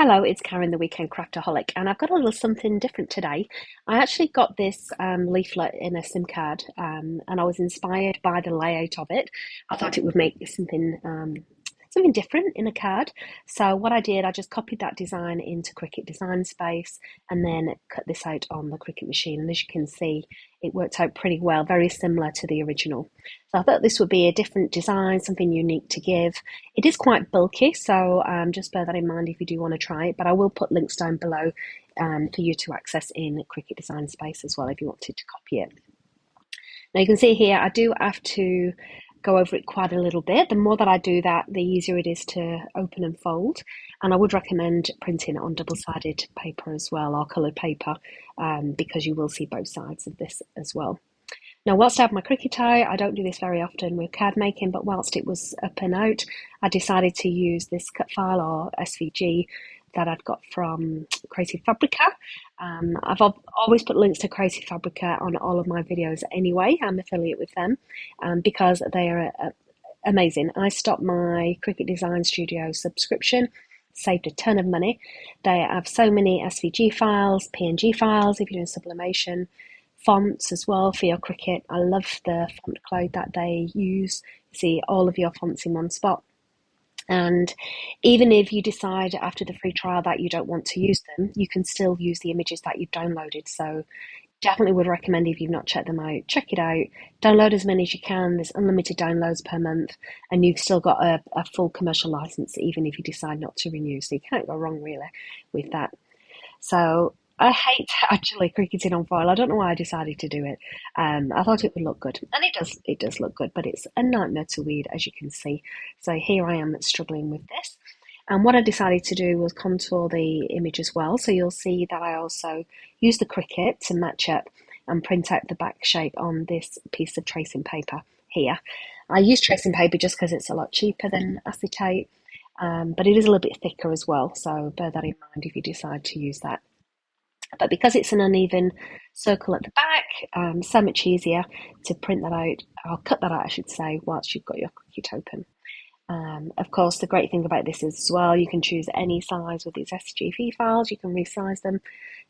Hello, it's Karen, the Weekend Craftaholic, and I've got a little something different today. I actually got this leaflet in a SIM card, and I was inspired by the layout of it. I thought it would make something different in a card. So what I did, I just copied that design into Cricut Design Space and then cut this out on the Cricut machine. And as you can see, it worked out pretty well, very similar to the original. So I thought this would be a different design, something unique to give. It is quite bulky, so just bear that in mind if you do want to try it. But I will put links down below for you to access in Cricut Design Space as well if you wanted to copy it. Now you can see here, I do have to go over it quite a little bit. The more that I do that, the easier it is to open and fold. And I would recommend printing it on double-sided paper as well, or coloured paper, because you will see both sides of this as well. Now, whilst I have my Cricut out, I don't do this very often with card making, but whilst it was up and out, I decided to use this cut file or SVG that I'd got from Creative Fabrica. I've always put links to Creative Fabrica on all of my videos anyway. I'm affiliate with them because they are amazing. I stopped my Cricut Design Studio subscription, saved a ton of money. They have so many SVG files, PNG files if you're doing sublimation, fonts as well for your Cricut. I love the font cloud that they use. You see all of your fonts in one spot. And even if you decide after the free trial that you don't want to use them, you can still use the images that you've downloaded. So definitely would recommend, if you've not checked them out, check it out. Download as many as you can. There's unlimited downloads per month, and you've still got a full commercial license even if you decide not to renew. So you can't go wrong really with that. So I hate actually cricketing on foil. I don't know why I decided to do it. I thought it would look good, and it does look good, but it's a nightmare to weed, as you can see. So here I am struggling with this. And what I decided to do was contour the image as well. So you'll see that I also use the Cricut to match up and print out the back shape on this piece of tracing paper here. I use tracing paper just because it's a lot cheaper than acetate, but it is a little bit thicker as well. So bear that in mind if you decide to use that. But because it's an uneven circle at the back, so much easier to print that out, or cut that out, I should say, whilst you've got your Cricut open. Of course, the great thing about this is as well, you can choose any size with these SGV files. You can resize them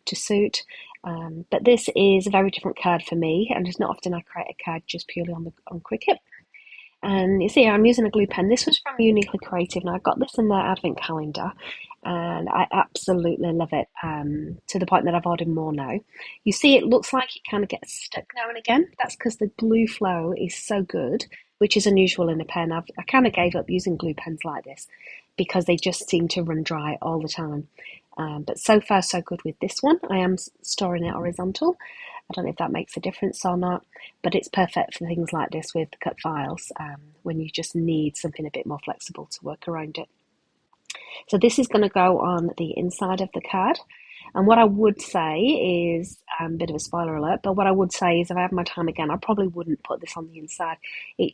to suit. But this is a very different card for me, and it's not often I create a card just purely on Cricut. And you see, I'm using a glue pen. This was from Uniquely Creative, and I got this in their advent calendar, and I absolutely love it, to the point that I've ordered more now. You see, it looks like it kind of gets stuck now and again. That's because the glue flow is so good, which is unusual in a pen. I kind of gave up using glue pens like this because they just seem to run dry all the time. But so far, so good with this one. I am storing it horizontal. I don't know if that makes a difference or not, but it's perfect for things like this with cut files, when you just need something a bit more flexible to work around it. So this is going to go on the inside of the card. And what I would say is, a bit of a spoiler alert, but what I would say is if I have my time again, I probably wouldn't put this on the inside. It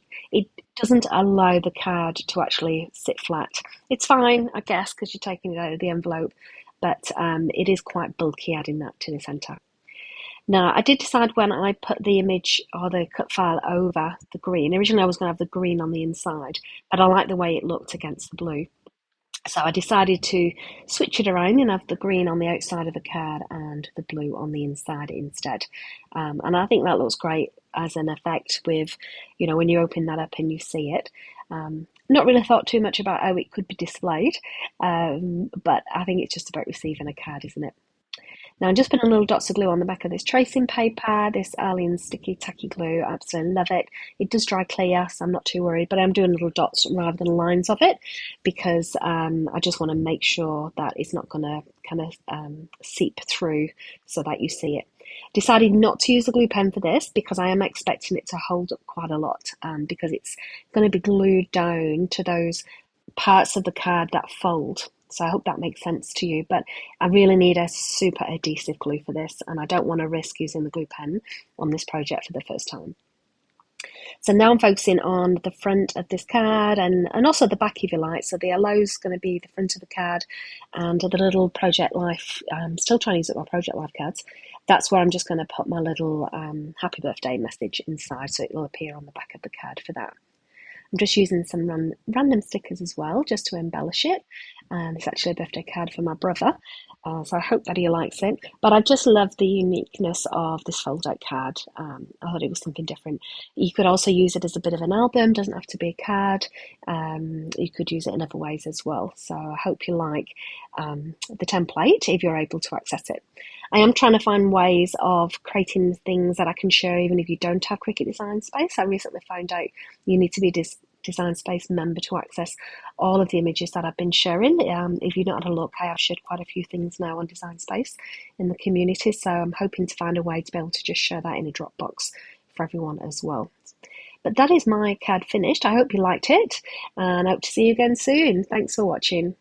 doesn't allow the card to actually sit flat. It's fine, I guess, because you're taking it out of the envelope, but it is quite bulky adding that to the centre. Now, I did decide when I put the image or the cut file over the green. Originally, I was going to have the green on the inside, but I like the way it looked against the blue. So I decided to switch it around and have the green on the outside of the card and the blue on the inside instead. And I think that looks great as an effect with, when you open that up and you see it. Not really thought too much about how it could be displayed, but I think it's just about receiving a card, isn't it? Now I'm just putting little dots of glue on the back of this tracing paper, this Alien Sticky Tacky Glue. I absolutely love it. It does dry clear, so I'm not too worried, but I'm doing little dots rather than lines of it because I just want to make sure that it's not going to kind of seep through so that you see it. Decided not to use a glue pen for this because I am expecting it to hold up quite a lot, because it's going to be glued down to those parts of the card that fold. So I hope that makes sense to you, but I really need a super adhesive glue for this, and I don't want to risk using the glue pen on this project for the first time. So now I'm focusing on the front of this card and also the back if you like. So the yellow is going to be the front of the card, and the little Project Life, I'm still trying to use up my Project Life cards. That's where I'm just going to put my little happy birthday message inside, so it will appear on the back of the card for that. I'm just using some random stickers as well, just to embellish it. and it's actually a birthday card for my brother. So I hope that he likes it. But I just love the uniqueness of this fold-out card. I thought it was something different. You could also use it as a bit of an album, doesn't have to be a card. You could use it in other ways as well. So I hope you like the template if you're able to access it. I am trying to find ways of creating things that I can share even if you don't have Cricut Design Space. I recently found out you need to be Design Space member to access all of the images that I've been sharing. If you've not had a look, I have shared quite a few things now on Design Space in the community, so I'm hoping to find a way to be able to just share that in a Dropbox for everyone as well. But that is my card finished. I hope you liked it, and I hope to see you again soon. Thanks for watching.